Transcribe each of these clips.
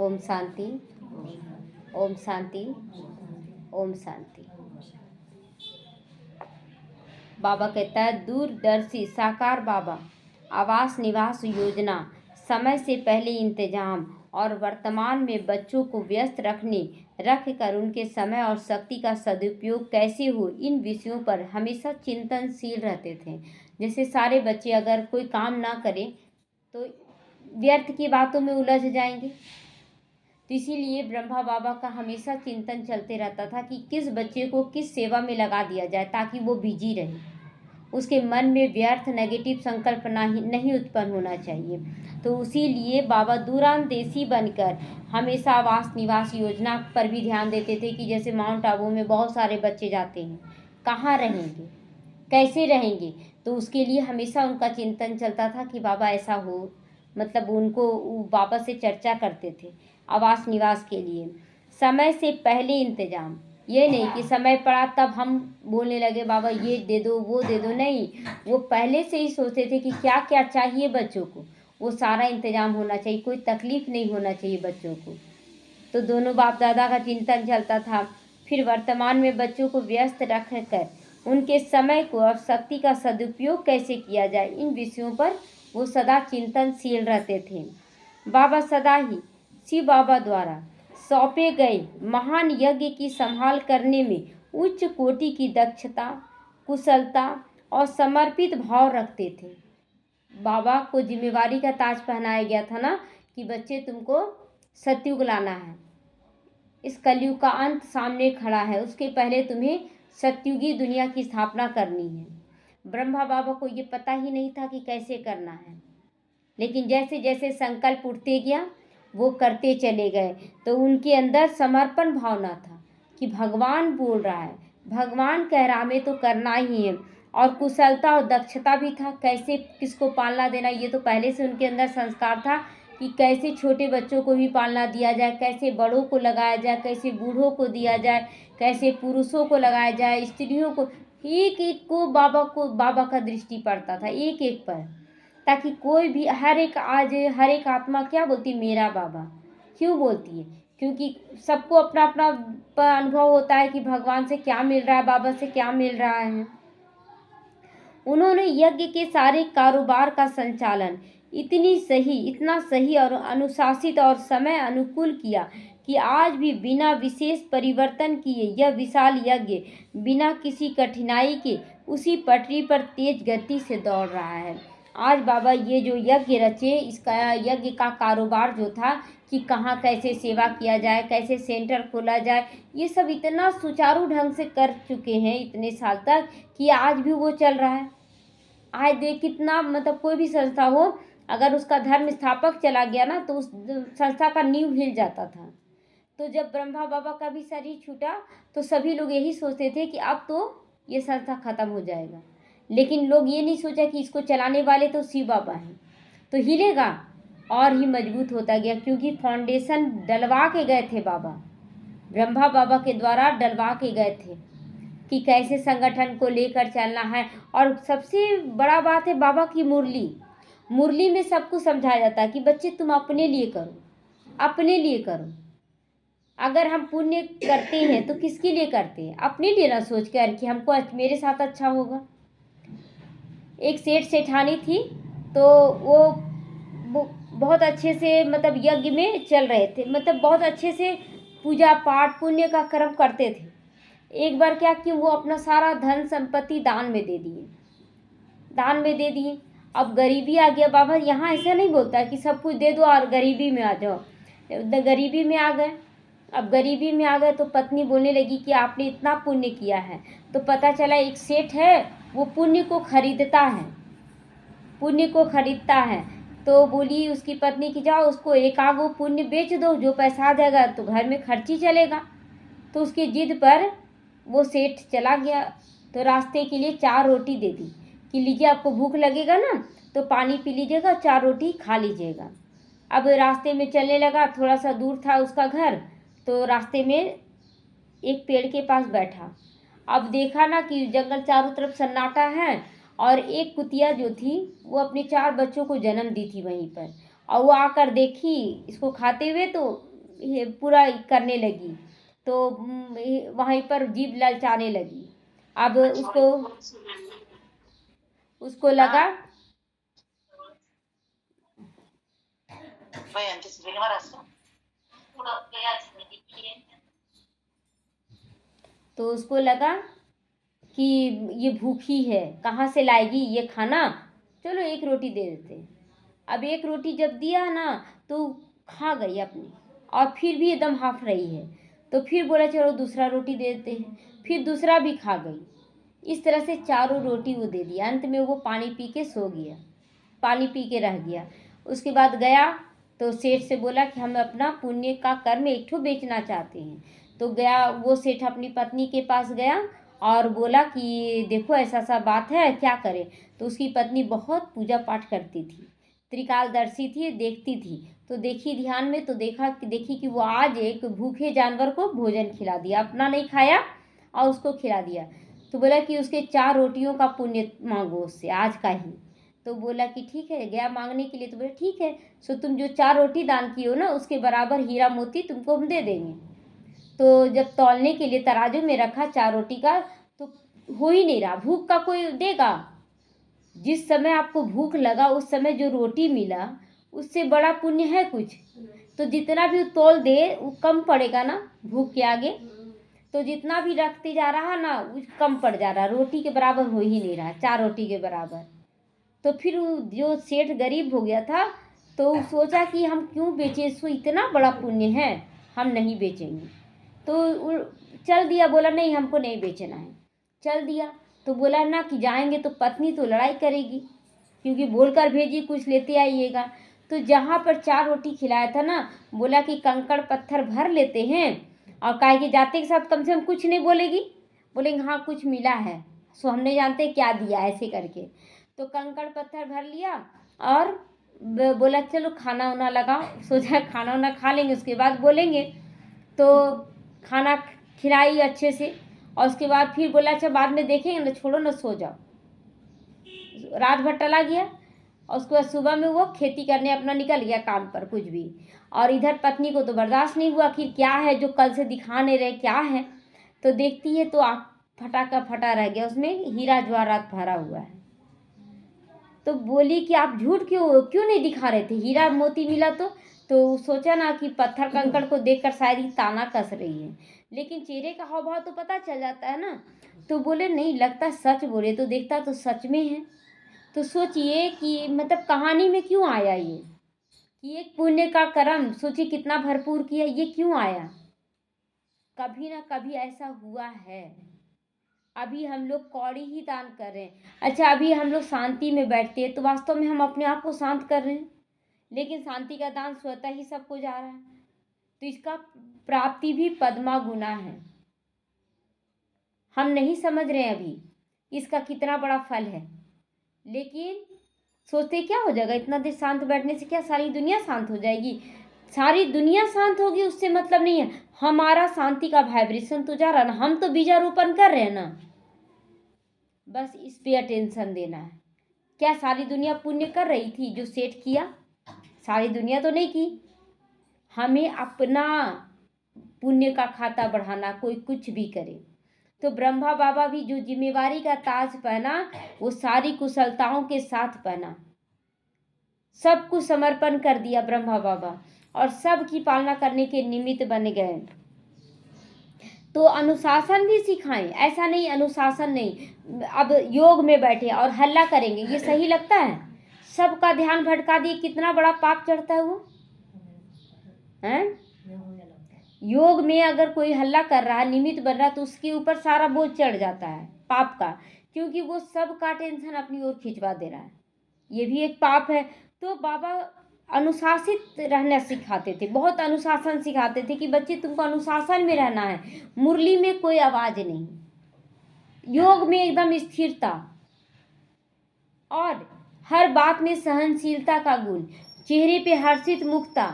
ओम शांति। ओम शांति। ओम शांति। बाबा कहता है दूरदर्शी साकार बाबा आवास निवास योजना, समय से पहले इंतजाम और वर्तमान में बच्चों को व्यस्त रख कर उनके समय और शक्ति का सदुपयोग कैसे हो, इन विषयों पर हमेशा चिंतनशील रहते थे। जैसे सारे बच्चे अगर कोई काम ना करें तो व्यर्थ की बातों में उलझ जाएंगे, तो इसीलिए ब्रह्मा बाबा का हमेशा चिंतन चलते रहता था कि किस बच्चे को किस सेवा में लगा दिया जाए ताकि वो बिजी रहे, उसके मन में व्यर्थ नेगेटिव संकल्प नहीं उत्पन्न होना चाहिए। तो उसीलिए बाबा दूरंदेशी बनकर हमेशा आवास निवास योजना पर भी ध्यान देते थे कि जैसे माउंट आबू में बहुत सारे बच्चे जाते हैं, कहाँ रहेंगे, कैसे रहेंगे, तो उसके लिए हमेशा उनका चिंतन चलता था कि बाबा ऐसा हो, मतलब उनको बाबा से चर्चा करते थे आवास निवास के लिए। समय से पहले इंतजाम, ये नहीं कि समय पड़ा तब हम बोलने लगे बाबा ये दे दो वो दे दो, नहीं, वो पहले से ही सोचते थे कि क्या क्या चाहिए बच्चों को, वो सारा इंतजाम होना चाहिए, कोई तकलीफ नहीं होना चाहिए बच्चों को। तो दोनों बाप दादा का चिंतन चलता था। फिर वर्तमान में बच्चों को व्यस्त रख कर उनके समय को और शक्ति का सदुपयोग कैसे किया जाए, इन विषयों पर वो सदा चिंतनशील रहते थे। बाबा सदा ही शिव बाबा द्वारा सौंपे गए महान यज्ञ की संभाल करने में उच्च कोटि की दक्षता, कुशलता और समर्पित भाव रखते थे। बाबा को जिम्मेवारी का ताज पहनाया गया था ना कि बच्चे तुमको सतयुग लाना है, इस कलयुग का अंत सामने खड़ा है, उसके पहले तुम्हें सतयुगी दुनिया की स्थापना करनी है। ब्रह्मा बाबा को ये पता ही नहीं था कि कैसे करना है, लेकिन जैसे जैसे संकल्प उठते गया वो करते चले गए। तो उनके अंदर समर्पण भावना था कि भगवान बोल रहा है, भगवान कह रहा हमें तो करना ही है, और कुशलता और दक्षता भी था, कैसे किसको पालना देना, ये तो पहले से उनके अंदर संस्कार था कि कैसे छोटे बच्चों को भी पालना दिया जाए, कैसे बड़ों को लगाया जाए, कैसे बूढ़ों को दिया जाए, कैसे पुरुषों को लगाया जाए, स्त्रियों को, एक एक को बाबा का दृष्टि पड़ता था, एक एक पर, ताकि कोई भी हर एक आत्मा क्या बोलती, मेरा बाबा क्यों बोलती है, क्योंकि सबको अपना अपना अनुभव होता है कि भगवान से क्या मिल रहा है, बाबा से क्या मिल रहा है। उन्होंने यज्ञ के सारे कारोबार का संचालन इतना सही और अनुशासित और समय अनुकूल किया कि आज भी बिना विशेष परिवर्तन किए यह विशाल यज्ञ बिना किसी कठिनाई के उसी पटरी पर तेज गति से दौड़ रहा है। आज बाबा ये जो यज्ञ रचे, इसका यज्ञ का कारोबार जो था कि कहाँ कैसे सेवा किया जाए, कैसे सेंटर खोला जाए, ये सब इतना सुचारू ढंग से कर चुके हैं इतने साल तक कि आज भी वो चल रहा है। आज देख कितना, मतलब कोई भी संस्था हो, अगर उसका धर्म स्थापक चला गया ना तो उस संस्था का नींव हिल जाता था। तो जब ब्रह्मा बाबा का भी शरीर छूटा तो सभी लोग यही सोचते थे कि अब तो ये संस्था खत्म हो जाएगा, लेकिन लोग ये नहीं सोचा कि इसको चलाने वाले तो शिव बाबा हैं, तो हिलेगा और ही मजबूत होता गया, क्योंकि फाउंडेशन डलवा के गए थे बाबा, ब्रह्मा बाबा के द्वारा डलवा के गए थे कि कैसे संगठन को लेकर चलना है। और सबसे बड़ा बात है बाबा की मुरली में सब कुछ समझाया जाता है कि बच्चे तुम अपने लिए करो, अपने लिए करो। अगर हम पुण्य करते हैं तो किसके लिए करते हैं, अपने लिए ना सोच कर कि हमको मेरे साथ अच्छा होगा। एक सेठ सेठानी थी, तो वो बहुत अच्छे से मतलब यज्ञ में चल रहे थे, मतलब बहुत अच्छे से पूजा पाठ पुण्य का कर्म करते थे। एक बार क्या कि वो अपना सारा धन संपत्ति दान में दे दिए। अब गरीबी आ गया, बाबा यहाँ ऐसा नहीं बोलता कि सब कुछ दे दो और गरीबी में आ जाओ, गरीबी में आ गए। अब गरीबी में आ गए तो पत्नी बोलने लगी कि आपने इतना पुण्य किया है। तो पता चला एक सेठ है, वो पुण्य को खरीदता है। तो बोली उसकी पत्नी की जाओ उसको एक आध वो पुण्य बेच दो, जो पैसा आ जाएगा तो घर में खर्ची चलेगा। तो उसकी जिद पर वो सेठ चला गया, तो रास्ते के लिए 4 रोटी दे दी कि लीजिए, आपको भूख लगेगा ना तो पानी पी लीजिएगा, 4 रोटी खा लीजिएगा। अब रास्ते में चलने लगा, थोड़ा सा दूर था उसका घर, तो रास्ते में एक पेड़ के पास बैठा। अब देखा ना कि जंगल चारों तरफ सन्नाटा है, और एक कुतिया जो थी वो अपने 4 बच्चों को जन्म दी थी वहीं पर, और वो आकर देखी इसको खाते हुए, तो ये पूरा करने लगी। तो वहीं पर जीभ ललचाने लगी। अब उसको लगा तो उसको लगा कि ये भूखी है, कहाँ से लाएगी ये खाना, चलो एक रोटी दे देते हैं। अब एक रोटी जब दिया ना तो खा गई अपनी, और फिर भी एकदम हाफ रही है। तो फिर बोला चलो दूसरा रोटी दे देते हैं, फिर दूसरा भी खा गई। इस तरह से चारों रोटी वो दे दिया। अंत में वो पानी पी के सो गया, पानी पी के रह गया। उसके बाद गया तो सेठ से बोला कि हम अपना पुण्य का कर्म एक ठो बेचना चाहते हैं। तो गया वो सेठ अपनी पत्नी के पास गया और बोला कि देखो ऐसा सा बात है, क्या करें। तो उसकी पत्नी बहुत पूजा पाठ करती थी, त्रिकालदर्शी थी, देखती थी। तो देखी ध्यान में तो देखी कि वो आज एक भूखे जानवर को भोजन खिला दिया, अपना नहीं खाया और उसको खिला दिया। तो बोला कि उसके 4 रोटियों का पुण्य मांगो उससे आज का ही। तो बोला कि ठीक है, गया मांगने के लिए। तो बोले ठीक है, सो तुम जो 4 रोटी दान की हो ना उसके बराबर हीरा मोती तुमको हम दे देंगे। तो जब तौलने के लिए तराजू में रखा 4 रोटी का, तो हो ही नहीं रहा, भूख का कोई देगा। जिस समय आपको भूख लगा उस समय जो रोटी मिला उससे बड़ा पुण्य है कुछ। तो जितना भी तौल दे वो कम पड़ेगा ना भूख के आगे। तो जितना भी रखते जा रहा ना वो कम पड़ जा रहा, रोटी के बराबर हो ही नहीं रहा, 4 रोटी के बराबर। तो फिर वो जो सेठ गरीब हो गया था तो सोचा कि हम क्यों बेचें, सो इतना बड़ा पुण्य है, हम नहीं बेचेंगे। तो चल दिया, बोला नहीं हमको नहीं बेचना है, चल दिया। तो बोला ना कि जाएंगे तो पत्नी तो लड़ाई करेगी, क्योंकि बोलकर भेजी कुछ लेते आइएगा। तो जहाँ पर 4 रोटी खिलाया था ना, बोला कि कंकड़ पत्थर भर लेते हैं, और काहे कि जाते के साथ कम से कम कुछ नहीं बोलेगी, बोलेंगे हाँ कुछ मिला है, सो हम नहीं जानते क्या दिया, ऐसे करके। तो कंकड़ पत्थर भर लिया और बोला चलो खाना वाना लगाओ, सोचा खाना वाना खा लेंगे उसके बाद बोलेंगे। तो खाना खिलाई अच्छे से, और उसके बाद फिर बोला अच्छा बाद में देखेंगे ना, छोड़ो ना सो जाओ। रात भर टला गया और उसके बाद सुबह में वो खेती करने अपना निकल गया काम पर कुछ भी। और इधर पत्नी को तो बर्दाश्त नहीं हुआ कि क्या है जो कल से दिखा नहीं रहे, क्या है। तो देखती है तो आँख फटा का फटा रह गया, उसमें हीरा जवाहरात भरा हुआ है। तो बोली कि आप झूठ क्यों क्यों नहीं दिखा रहे थे, हीरा मोती मिला तो सोचा ना कि पत्थर कंकड़ को देखकर शायद ही ताना कस रही है, लेकिन चेहरे का हाव भाव तो पता चल जाता है ना। तो बोले नहीं लगता सच बोले, तो देखता तो सच में है। तो सोचिए कि मतलब कहानी में क्यों आया ये, कि एक पुण्य का कर्म सोचिए कितना भरपूर किया, ये क्यों आया। कभी ना कभी ऐसा हुआ है। अभी हम लोग कौड़ी ही दान कर रहे हैं। अच्छा अभी हम लोग शांति में बैठते हैं तो वास्तव में हम अपने आप को शांत कर रहे हैं, लेकिन शांति का दान स्वतः ही सबको जा रहा है। तो इसका प्राप्ति भी पद्मा गुना है, हम नहीं समझ रहे हैं अभी इसका कितना बड़ा फल है। लेकिन सोचते क्या हो जाएगा, इतना देर शांत बैठने से क्या सारी दुनिया शांत हो जाएगी। सारी दुनिया शांत होगी उससे मतलब नहीं है, हमारा शांति का वाइब्रेशन तो जा रहा ना, हम तो बीजारोपण कर रहे हैं ना। बस इस पे अटेंशन देना है। क्या सारी दुनिया पुण्य कर रही थी जो सेठ किया, सारी दुनिया तो नहीं की। हमें अपना पुण्य का खाता बढ़ाना, कोई कुछ भी करे। तो ब्रह्मा बाबा भी जो जिम्मेवारी का ताज पहना वो सारी कुशलताओं के साथ पहना, सब कुछ समर्पण कर दिया ब्रह्मा बाबा, और सब की पालना करने के निमित्त बन गए। तो अनुशासन भी सिखाएं, ऐसा नहीं अनुशासन नहीं अब योग में बैठे और हल्ला करेंगे, ये सही लगता है। सबका ध्यान भटका दिए, कितना बड़ा पाप चढ़ता है वो हैं। योग में अगर कोई हल्ला कर रहा है, निमित्त बन रहा है, तो उसके ऊपर सारा बोझ चढ़ जाता है पाप का, क्योंकि वो सबका टेंशन अपनी ओर खिंचवा दे रहा है, ये भी एक पाप है। तो बाबा अनुशासित रहना सिखाते थे, बहुत अनुशासन सिखाते थे कि बच्चे तुमको अनुशासन में रहना है, मुरली में कोई आवाज नहीं, योग में एकदम स्थिरता, और हर बात में सहनशीलता का गुण, चेहरे पे हर्षित मुखता।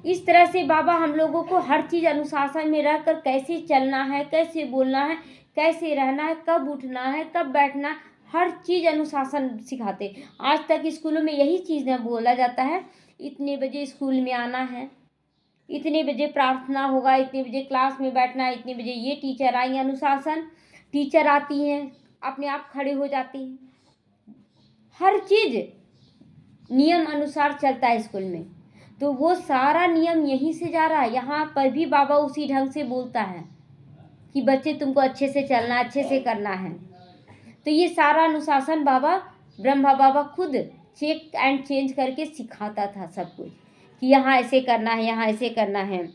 इस तरह से बाबा हम लोगों को हर चीज अनुशासन में रहकर कैसे चलना है, कैसे बोलना है, कैसे रहना है, कब उठना है, कब बैठना है, हर चीज अनुशासन सिखाते। आज तक स्कूलों में यही चीज न बोला जाता है, इतने बजे स्कूल में आना है, इतने बजे प्रार्थना होगा, इतने बजे क्लास में बैठना है, इतने बजे ये टीचर आएंगे, अनुशासन। टीचर आती हैं, अपने आप खड़े हो जाती हैं। हर चीज़ नियम अनुसार चलता है स्कूल में। तो वो सारा नियम यहीं से जा रहा है। यहाँ पर भी बाबा उसी ढंग से बोलता है कि बच्चे तुमको अच्छे से चलना, अच्छे से करना है। तो ये सारा अनुशासन बाबा, ब्रह्मा बाबा खुद चेक एंड चेंज करके सिखाता था सब कुछ, कि यहाँ ऐसे करना है, यहाँ ऐसे करना है।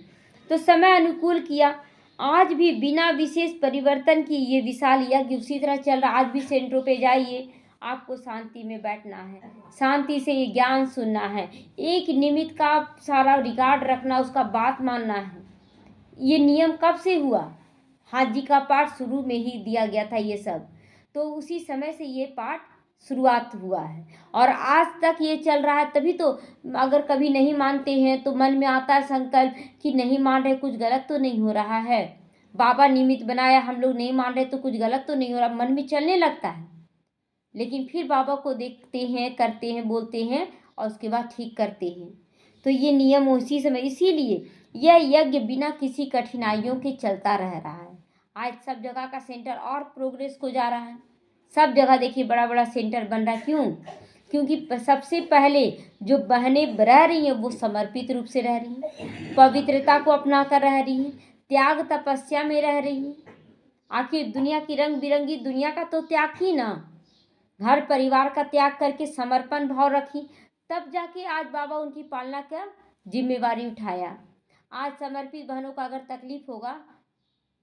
तो समय अनुकूल किया। आज भी बिना विशेष परिवर्तन की ये विशाल यज्ञ उसी तरह चल रहा। आज भी सेंटरों पे जाइए, आपको शांति में बैठना है, शांति से ये ज्ञान सुनना है, एक निमित्त का सारा रिकॉर्ड रखना, उसका बात मानना है। ये नियम कब से हुआ? हाथ जी का पाठ शुरू में ही दिया गया था ये सब। तो उसी समय से ये पाठ शुरुआत हुआ है और आज तक ये चल रहा है। तभी तो अगर कभी नहीं मानते हैं तो मन में आता है संकल्प कि नहीं मान रहे, कुछ गलत तो नहीं हो रहा है। बाबा निमित्त बनाया, हम लोग नहीं मान रहे तो कुछ गलत तो नहीं हो रहा, मन में चलने लगता है। लेकिन फिर बाबा को देखते हैं, करते हैं, बोलते हैं और उसके बाद ठीक करते हैं। तो ये नियम उसी समय, इसीलिए यह यज्ञ बिना किसी कठिनाइयों के चलता रह रहा है। आज सब जगह का सेंटर और प्रोग्रेस को जा रहा है। सब जगह देखिए बड़ा बड़ा सेंटर बन रहा है। क्यों? क्योंकि सबसे पहले जो बहनें रह रही हैं वो समर्पित रूप से रह रही हैं, पवित्रता को अपना कर रह रही हैं, त्याग तपस्या में रह रही हैं। आखिर दुनिया की रंग बिरंगी दुनिया का तो त्याग ही ना, घर परिवार का त्याग करके समर्पण भाव रखी, तब जाके आज बाबा उनकी पालना का जिम्मेवारी उठाया। आज समर्पित बहनों का अगर तकलीफ होगा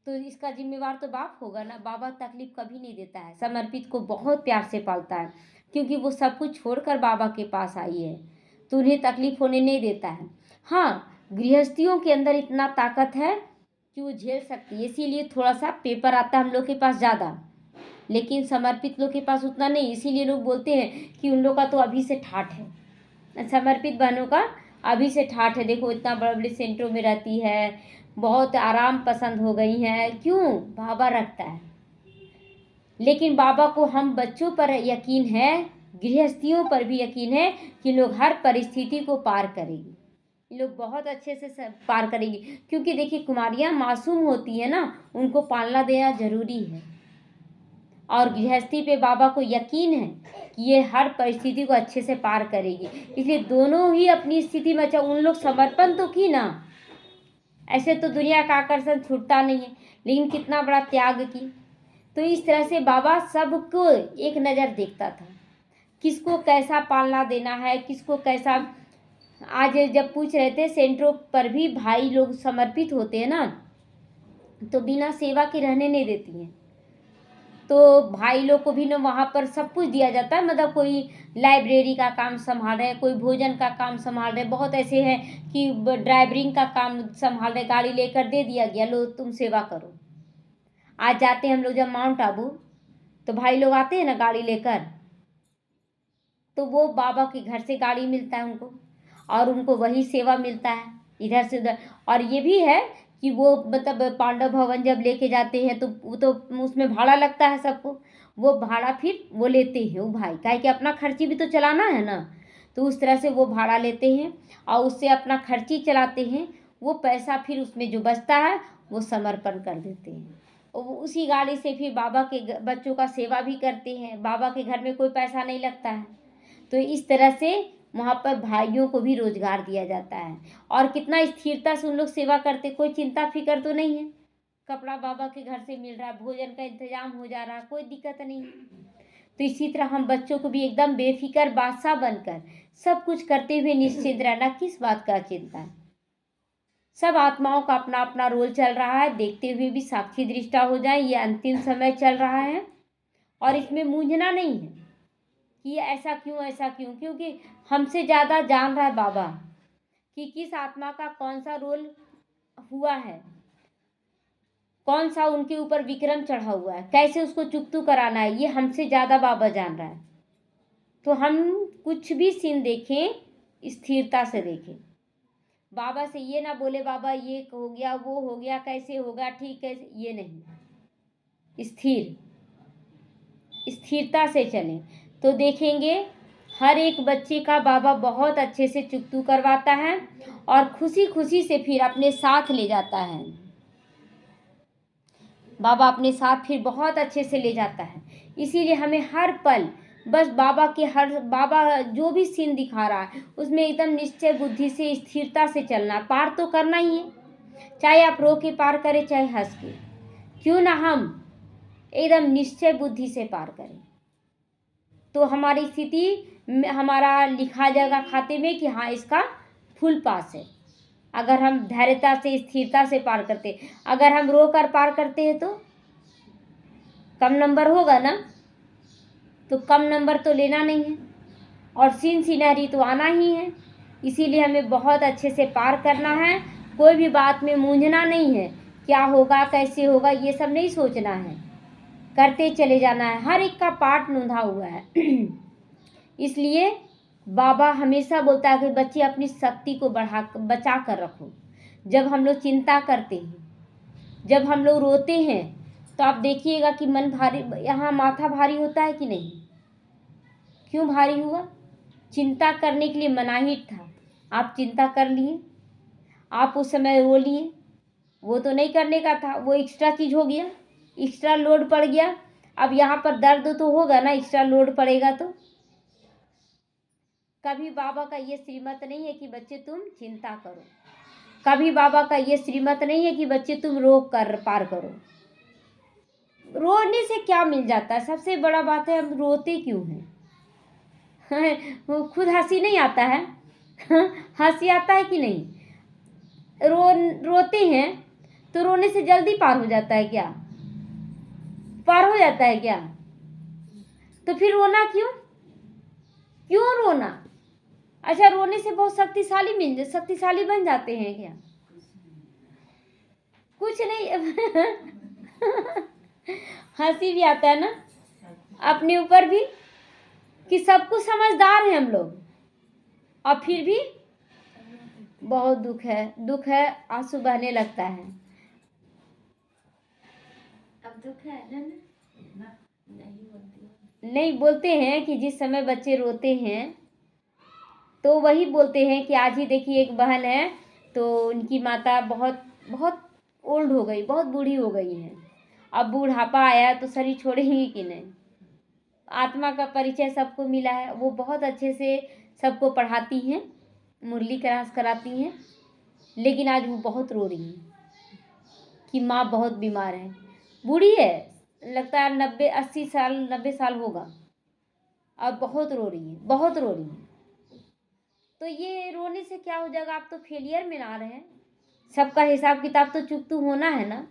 तो इसका जिम्मेवार तो बाप होगा ना। बाबा तकलीफ कभी नहीं देता है, समर्पित को बहुत प्यार से पालता है, क्योंकि वो सब कुछ छोड़कर बाबा के पास आई है, तो उन्हें तकलीफ होने नहीं देता है। हाँ, गृहस्थियों के अंदर इतना ताकत है कि वो झेल सकती है, इसीलिए थोड़ा सा पेपर आता है हम लोग के पास ज़्यादा, लेकिन समर्पित लोग के पास उतना नहीं। इसीलिए लोग बोलते हैं कि उन लोग का तो अभी से ठाठ है, समर्पित बहनों का अभी से ठाठ है। देखो इतना बड़े बड़े सेंटरों में रहती है, बहुत आराम पसंद हो गई हैं। क्यों? बाबा रखता है। लेकिन बाबा को हम बच्चों पर यकीन है, गृहस्थियों पर भी यकीन है कि लोग हर परिस्थिति को पार करेंगे, ये लोग बहुत अच्छे से सब पार करेंगे। क्योंकि देखिए कुमारियाँ मासूम होती है ना, उनको पालना देना जरूरी है। और गृहस्थी पे बाबा को यकीन है कि ये हर परिस्थिति को अच्छे से पार करेगी, इसलिए दोनों ही अपनी स्थिति में, अच्छा उन लोग समर्पण तो की ना, ऐसे तो दुनिया का आकर्षण छूटता नहीं है, लेकिन कितना बड़ा त्याग की। तो इस तरह से बाबा सबको एक नज़र देखता था, किसको कैसा पालना देना है, किसको कैसा। आज जब पूछ रहे थे सेंटरों पर भी भाई लोग समर्पित होते हैं ना, तो बिना सेवा के रहने नहीं देती हैं। तो भाई लोग को भी ना वहाँ पर सब कुछ दिया जाता है, मतलब कोई लाइब्रेरी का काम संभाल रहे हैं, कोई भोजन का काम संभाल रहे हैं, बहुत ऐसे हैं कि ड्राइवरिंग का काम संभाल रहे, गाड़ी लेकर दे दिया गया, लो तुम सेवा करो। आज जाते हैं हम लोग जब माउंट आबू, तो भाई लोग आते हैं ना गाड़ी लेकर, तो वो बाबा के घर से गाड़ी मिलता है उनको, और उनको वही सेवा मिलता है इधर से उधर। और ये भी है कि वो मतलब पांडव भवन जब लेके जाते हैं तो वो तो उसमें भाड़ा लगता है सबको, वो भाड़ा फिर वो लेते हैं वो भाई, काहे कि अपना खर्ची भी तो चलाना है ना, तो उस तरह से वो भाड़ा लेते हैं और उससे अपना खर्ची चलाते हैं। वो पैसा फिर उसमें जो बचता है वो समर्पण कर देते हैं, और वो उसी गाड़ी से फिर बाबा के बच्चों का सेवा भी करते हैं। बाबा के घर में कोई पैसा नहीं लगता है। तो इस तरह से वहाँ पर भाइयों को भी रोजगार दिया जाता है, और कितना स्थिरता से उन लोग सेवा करते, कोई चिंता फिक्र तो नहीं है। कपड़ा बाबा के घर से मिल रहा है, भोजन का इंतजाम हो जा रहा है, कोई दिक्कत नहीं है। तो इसी तरह हम बच्चों को भी एकदम बेफिक्र बादशाह बनकर सब कुछ करते हुए निश्चिंत रहना, किस बात का चिंता है। सब आत्माओं का अपना अपना रोल चल रहा है, देखते हुए भी साक्षी दृष्टा हो जाए, ये अंतिम समय चल रहा है। और इसमें मूंझना नहीं है कि ये ऐसा क्यों, ऐसा क्यों, क्योंकि हमसे ज़्यादा जान रहा है बाबा कि किस आत्मा का कौन सा रोल हुआ है, कौन सा उनके ऊपर विक्रम चढ़ा हुआ है, कैसे उसको चुकतू कराना है, ये हमसे ज़्यादा बाबा जान रहा है। तो हम कुछ भी सीन देखें स्थिरता से देखें, बाबा से ये ना बोले बाबा ये हो गया वो हो गया कैसे होगा ठीक कैसे, ये नहीं, स्थिरता से चलें तो देखेंगे हर एक बच्चे का बाबा बहुत अच्छे से चुकतू करवाता है और खुशी खुशी से फिर अपने साथ ले जाता है। बाबा अपने साथ फिर बहुत अच्छे से ले जाता है। इसीलिए हमें हर पल बस बाबा जो भी सीन दिखा रहा है उसमें एकदम निश्चय बुद्धि से, स्थिरता से चलना। पार तो करना ही है, चाहे आप रो के पार करें चाहे हंस के, क्यों ना हम एकदम निश्चय बुद्धि से पार करें। तो हमारी स्थिति, हमारा लिखा जाएगा खाते में कि हाँ इसका फुल पास है। अगर हम धैर्यता से, स्थिरता से पार करते। अगर हम रो कर पार करते हैं तो कम नंबर होगा ना, तो कम नंबर तो लेना नहीं है और सीन सीनरी तो आना ही है। इसीलिए हमें बहुत अच्छे से पार करना है। कोई भी बात में मूंझना नहीं है, क्या होगा कैसे होगा ये सब नहीं सोचना है, करते चले जाना है। हर एक का पार्ट नूंधा हुआ है। इसलिए बाबा हमेशा बोलता है कि बच्चे अपनी शक्ति को बचा कर रखो। जब हम लोग चिंता करते हैं, जब हम लोग रोते हैं, तो आप देखिएगा कि मन भारी, यहाँ माथा भारी होता है कि नहीं? क्यों भारी हुआ? चिंता करने के लिए मनाही था, आप चिंता कर लिए, आप उस समय रो लिए। वो तो नहीं करने का था, वो एक्स्ट्रा चीज़ हो गया, एक्स्ट्रा लोड पड़ गया। अब यहाँ पर दर्द तो होगा ना, एक्स्ट्रा लोड पड़ेगा तो। कभी बाबा का ये श्रीमत नहीं है कि बच्चे तुम चिंता करो, कभी बाबा का ये श्रीमत नहीं है कि बच्चे तुम रोक कर पार करो। रोने से क्या मिल जाता है? सबसे बड़ा बात है हम रोते क्यों हैं? वो खुद हंसी नहीं आता है? हंसी आता है कि नहीं? रोते हैं तो रोने से जल्दी पार हो जाता है क्या? पार हो जाता है क्या? तो फिर रोना क्यों? क्यों रोना? अच्छा, रोने से बहुत शक्तिशाली बन जाते हैं क्या? कुछ नहीं। हंसी भी आता है ना अपने ऊपर भी कि सब कुछ समझदार हैं हम लोग, और फिर भी बहुत दुख है, आंसू बहने लगता है। अब दुख है ना? नहीं बोलते हैं कि जिस समय बच्चे रोते हैं तो वही बोलते हैं कि आज ही देखिए एक बहन है, तो उनकी माता बहुत बहुत ओल्ड हो गई, बहुत बूढ़ी हो गई है। अब बूढ़ापा आया तो शरीर छोड़ेंगी कि नहीं? आत्मा का परिचय सबको मिला है। वो बहुत अच्छे से सबको पढ़ाती हैं, मुरली क्लास कराती हैं, लेकिन आज वो बहुत रो रही हैं कि माँ बहुत बीमार है। बूढ़ी है, लगता है 90 साल होगा। अब बहुत रो रही है, बहुत रो रही है। तो ये रोने से क्या हो जाएगा? आप तो फेलियर में ना रहे, सबका हिसाब किताब तो चुकतू होना है ना।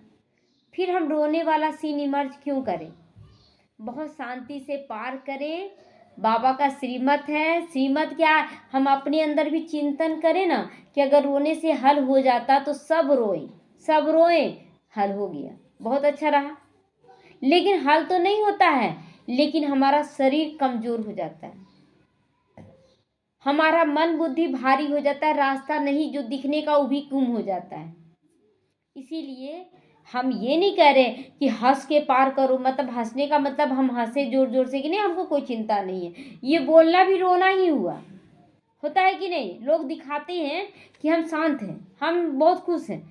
फिर हम रोने वाला सीन इमर्ज क्यों करें? बहुत शांति से पार करें। बाबा का श्रीमत है। श्रीमत क्या है? हम अपने अंदर भी चिंतन करें ना कि अगर रोने से हल हो जाता तो सब रोए, हल हो गया, बहुत अच्छा रहा। लेकिन हल तो नहीं होता है, लेकिन हमारा शरीर कमजोर हो जाता है, हमारा मन बुद्धि भारी हो जाता है, रास्ता नहीं जो दिखने का वो भी गुम हो जाता है। इसीलिए हम ये नहीं कह रहे कि हंस के पार करो, मतलब हंसने का मतलब हम हंसे जोर जोर से कि नहीं हमको कोई चिंता नहीं है। ये बोलना भी रोना ही हुआ, होता है कि नहीं? लोग दिखाते हैं कि हम शांत हैं, हम बहुत खुश हैं।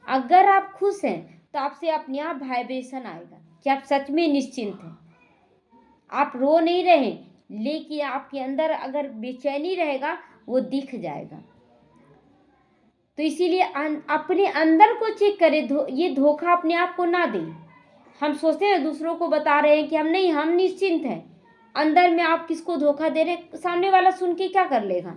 अगर आप खुश हैं तो आपसे अपने आप वाइब्रेशन आएगा कि आप सच में निश्चिंत हैं, आप रो नहीं रहे, लेकिन आपके अंदर अगर बेचैनी रहेगा वो दिख जाएगा। तो इसीलिए अपने अंदर को चेक करें, ये धोखा अपने आप को ना दें। हम सोचते हैं दूसरों को बता रहे हैं कि हम निश्चिंत हैं, अंदर में आप किसको धोखा दे रहे? सामने वाला सुन के क्या कर लेगा?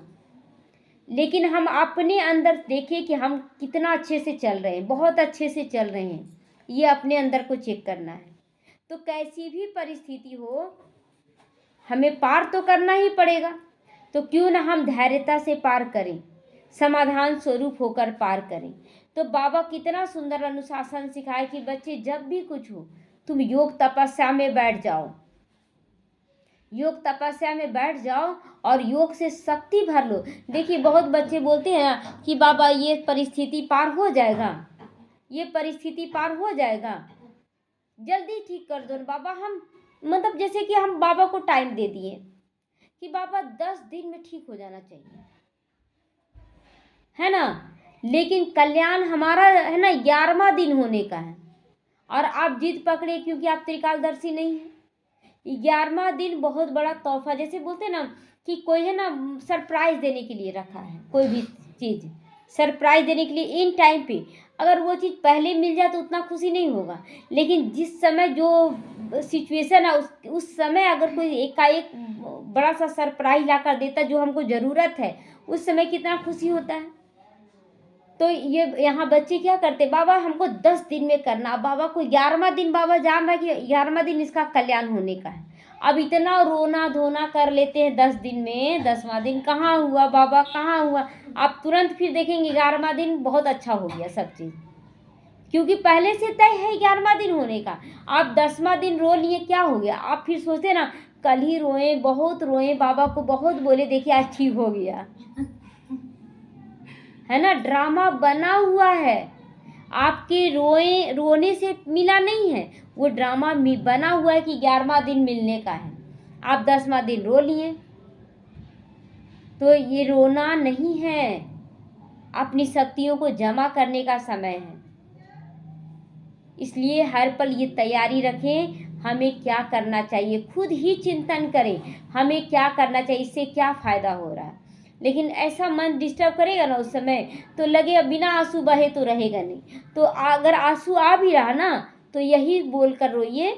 लेकिन हम अपने अंदर देखें कि हम कितना अच्छे से चल रहे हैं, बहुत अच्छे से चल रहे हैं, ये अपने अंदर को चेक करना है। तो कैसी भी परिस्थिति हो हमें पार तो करना ही पड़ेगा, तो क्यों ना हम धैर्यता से पार करें, समाधान स्वरूप होकर पार करें। तो बाबा कितना सुंदर अनुशासन सिखाए कि बच्चे जब भी कुछ हो तुम योग तपस्या में बैठ जाओ, योग तपस्या में बैठ जाओ और योग से शक्ति भर लो। देखिए बहुत बच्चे बोलते हैं कि बाबा ये परिस्थिति पार हो जाएगा, ये परिस्थिति पार हो जाएगा, जल्दी ठीक कर दो बाबा। हम मतलब जैसे कि हम बाबा को टाइम दे दिए कि बाबा 10 दिन में ठीक हो जाना चाहिए, है ना। लेकिन कल्याण हमारा है ना 11वां दिन होने का है, और आप जिद पकड़े क्योंकि आप त्रिकालदर्शी नहीं है। 11वां दिन बहुत बड़ा तोहफा, जैसे बोलते हैं ना कि कोई है ना सरप्राइज देने के लिए रखा है, कोई भी चीज़ सरप्राइज देने के लिए इन टाइम पे, अगर वो चीज़ पहले मिल जाए तो उतना खुशी नहीं होगा, लेकिन जिस समय जो सिचुएशन है उस समय अगर कोई एकाएक बड़ा सा सरप्राइज ला कर देता जो हमको ज़रूरत है, उस समय कितना खुशी होता है। तो ये यहाँ बच्चे क्या करते, बाबा हमको 10 दिन में करना। अब बाबा को 11वां दिन, बाबा जान रहा कि 11वां दिन इसका कल्याण होने का है। अब इतना रोना धोना कर लेते हैं 10 दिन में, 10वां दिन कहाँ हुआ बाबा, कहाँ हुआ। आप तुरंत फिर देखेंगे 11वां दिन बहुत अच्छा हो गया सब चीज़, क्योंकि पहले से तय है 11वां दिन होने का। आप 10वां दिन रो लिए, क्या हो गया, आप फिर सोचते ना कल ही रोए, बहुत रोए, बाबा को बहुत बोले, देखिए आज ठीक हो गया, है ना। ड्रामा बना हुआ है, आपके रोने से मिला नहीं है, वो ड्रामा बना हुआ है कि 11वां दिन मिलने का है। आप 10वां दिन रो लिए, तो ये रोना नहीं है, अपनी शक्तियों को जमा करने का समय है। इसलिए हर पल ये तैयारी रखें, हमें क्या करना चाहिए, खुद ही चिंतन करें, हमें क्या करना चाहिए, इससे क्या फ़ायदा हो रहा है। लेकिन ऐसा मन डिस्टर्ब करेगा ना उस समय, तो लगेगा बिना आंसू बहे तो रहेगा नहीं। तो अगर आंसू आ भी रहा ना, तो यही बोल कर रोइए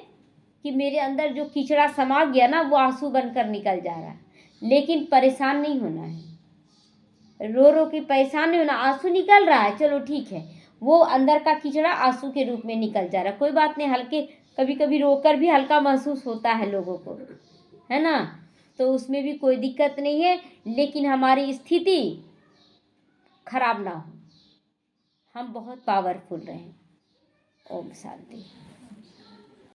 कि मेरे अंदर जो कीचड़ा समा गया ना, वो आंसू बनकर निकल जा रहा है। लेकिन परेशान नहीं होना है, रो रो के परेशान नहीं होना। आंसू निकल रहा है, चलो ठीक है, वो अंदर का कीचड़ा आंसू के रूप में निकल जा रहा है, कोई बात नहीं। हल्के कभी कभी रोकर भी हल्का महसूस होता है लोगों को, है ना, तो उसमें भी कोई दिक्कत नहीं है। लेकिन हमारी स्थिति खराब ना हो, हम बहुत पावरफुल रहें। ओम शांति।